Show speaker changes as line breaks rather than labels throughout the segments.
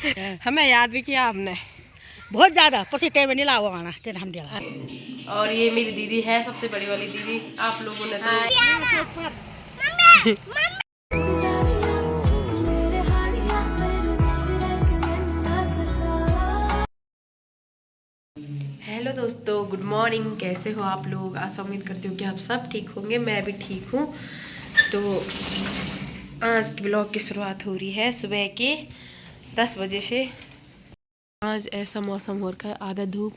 हमें याद भी किया आपने
बहुत ज़्यादा पसी टाइम नहीं लाओ आना चल हम दिला।
और ये मेरी दीदी है, सबसे बड़ी वाली दीदी। आप लोगों ने तो हेलो दोस्तों, गुड मॉर्निंग। कैसे हो आप लोग? आशा उम्मीद करती हूँ कि आप सब ठीक होंगे। मैं भी ठीक हूँ। तो आज ब्लॉग की शुरुआत हो रही है सुबह के 10 बजे से। आज ऐसा मौसम हो रखा है, आधा धूप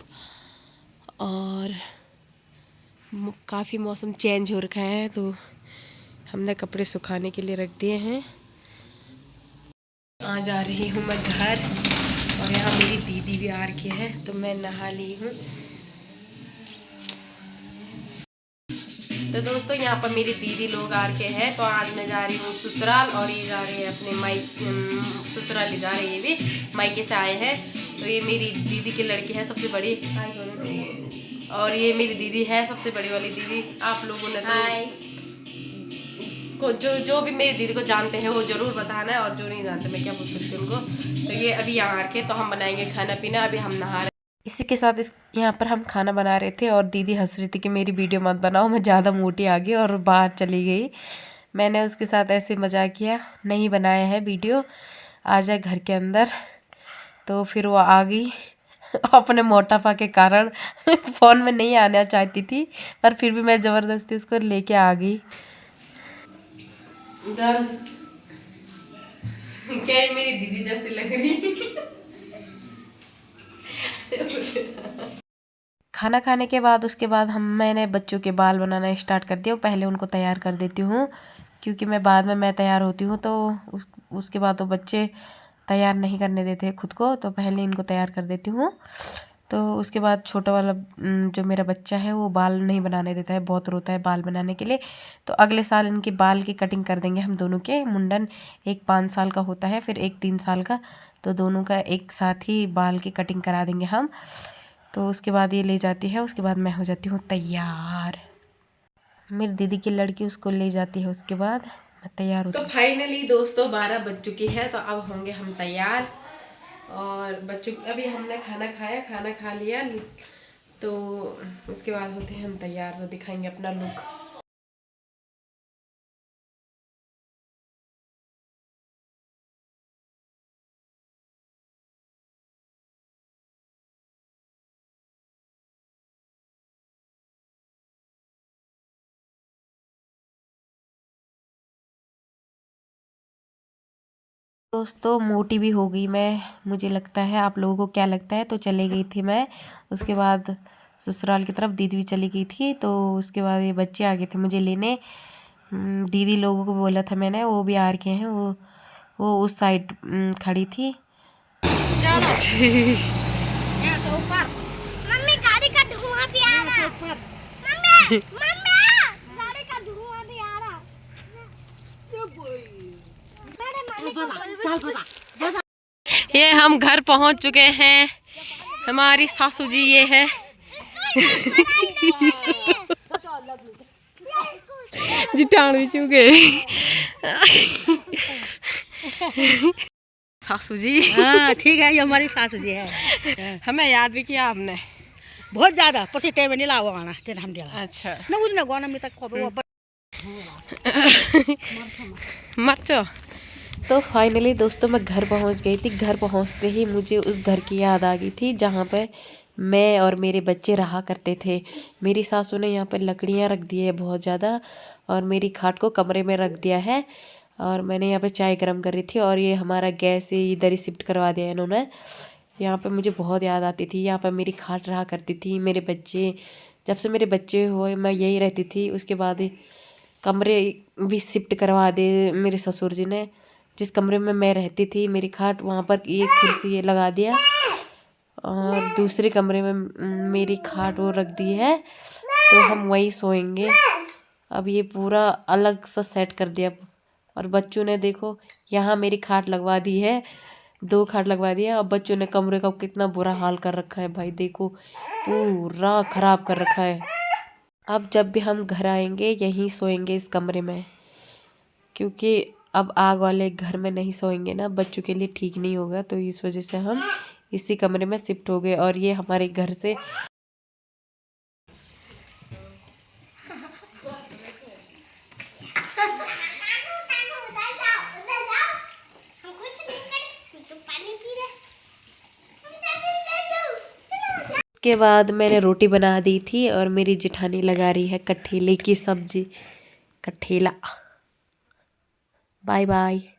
और काफ़ी मौसम चेंज हो रखा है। तो हमने कपड़े सुखाने के लिए रख दिए हैं। आ जा रही हूँ मैं घर, और यहाँ मेरी दीदी भी आ रखी है, तो मैं नहा ली हूँ। तो दोस्तों यहाँ पर मेरी दीदी लोग आ रखे हैं। तो आज मैं जा रही हूँ ससुराल, और ये जा रही है अपने ससुराल ही जा रही है। ये भी मायके से आए हैं। तो ये मेरी दीदी की लड़की है, सबसे बड़ी। और ये मेरी दीदी है, सबसे बड़ी वाली दीदी। आप लोगों ने को जो भी मेरी दीदी को जानते हैं वो जरूर बताना है, और जो नहीं जानते मैं क्या बोल सकती हूँ उनको। तो ये अभी यहाँ आ के, तो हम बनाएंगे खाना पीना। अभी हम नहा रहे। इसी के साथ यहाँ पर हम खाना बना रहे थे, और दीदी हंस रही थी कि मेरी वीडियो मत बनाओ, मैं ज़्यादा मोटी आ गई और बाहर चली गई। मैंने उसके साथ ऐसे मजाक किया, नहीं बनाया है वीडियो, आ जा घर के अंदर। तो फिर वो आ गई अपने मोटापा के कारण। फ़ोन में नहीं आना चाहती थी, पर फिर भी मैं ज़बरदस्ती उसको लेके आ गई। क्या ये मेरी दीदी जैसी लग रही? खाना खाने के बाद उसके बाद मैंने बच्चों के बाल बनाना स्टार्ट कर दिया। पहले उनको तैयार कर देती हूँ, क्योंकि बाद में मैं तैयार होती हूँ, तो उसके बाद तो बच्चे तैयार नहीं करने देते खुद को, तो पहले इनको तैयार कर देती हूँ। तो उसके बाद छोटा वाला जो मेरा बच्चा है वो बाल नहीं बनाने देता है, बहुत रोता है बाल बनाने के लिए। तो अगले साल इनके बाल की कटिंग कर देंगे हम दोनों के। मुंडन एक 5 साल का होता है, फिर एक 3 साल का, तो दोनों का एक साथ ही बाल की कटिंग करा देंगे हम। तो उसके बाद ये ले जाती है, उसके बाद मैं हो जाती हूँ तैयार। मेरी दीदी की लड़की उसको ले जाती है, उसके बाद मैं तैयार होती हूँ। तो फाइनली दोस्तों 12 बज चुकी है, तो अब होंगे हम तैयार। और बच्चों अभी हमने खाना खाया, खाना खा लिया, तो उसके बाद होते हैं हम तैयार, तो दिखाएंगे अपना लुक। दोस्तों मोटी भी हो गई मैं, मुझे लगता है। आप लोगों को क्या लगता है? तो चले गई थी मैं, उसके बाद ससुराल की तरफ दीदी भी चली गई थी। तो उसके बाद ये बच्चे आ गए थे मुझे लेने। दीदी लोगों को बोला था मैंने, वो भी आ रखे हैं। वो उस साइड खड़ी थी।
मम्मी गाड़ी का धुआं भी आ रहा। मम्मी गाड़ी का धुआं भी आ रहा।
ये हम घर पहुंच चुके हैं। हमारी सासू जी ये है। जिटान भी चुके सासू जी।
हाँ ठीक है, ये हमारी सासू जी है।
हमें याद भी किया आपने
बहुत ज़्यादा पसी टाइम नहीं लाओ आना चल हम दिला।
अच्छा
ना उतना गाना में तक
मर्चो। तो फाइनली दोस्तों मैं घर पहुंच गई थी। घर पहुंचते ही मुझे उस घर की याद आ गई थी जहां पे मैं और मेरे बच्चे रहा करते थे। मेरी सासू ने यहाँ पर लकड़ियाँ रख दी है बहुत ज़्यादा, और मेरी खाट को कमरे में रख दिया है। और मैंने यहाँ पे चाय गर्म कर रही थी, और ये हमारा गैस इधर ही शिफ्ट करवा दिया इन्होंने। यहाँ पे मुझे बहुत याद आती थी। यहाँ पे मेरी खाट रहा करती थी, मेरे बच्चे, जब से मेरे बच्चे हुए मैं यही रहती थी। उसके बाद कमरे भी शिफ्ट करवा दे मेरे ससुर जी ने। जिस कमरे में मैं रहती थी मेरी खाट, वहाँ पर एक कुर्सी लगा दिया, और दूसरे कमरे में मेरी खाट वो रख दी है, तो हम वहीं सोएंगे। अब ये पूरा अलग सा सेट कर दिया। और बच्चों ने देखो यहाँ मेरी खाट लगवा दी है, 2 खाट लगवा दी है। अब बच्चों ने कमरे का कितना बुरा हाल कर रखा है भाई, देखो पूरा खराब कर रखा है। अब जब भी हम घर आएंगे यहीं सोएंगे इस कमरे में, क्योंकि अब आग वाले घर में नहीं सोएंगे ना, बच्चों के लिए ठीक नहीं होगा, तो इस वजह से हम इसी कमरे में शिफ्ट हो गए। और ये हमारे घर से के बाद मैंने रोटी बना दी थी और मेरी जेठानी लगा रही है कठेले की सब्जी। कठेला। Bye bye.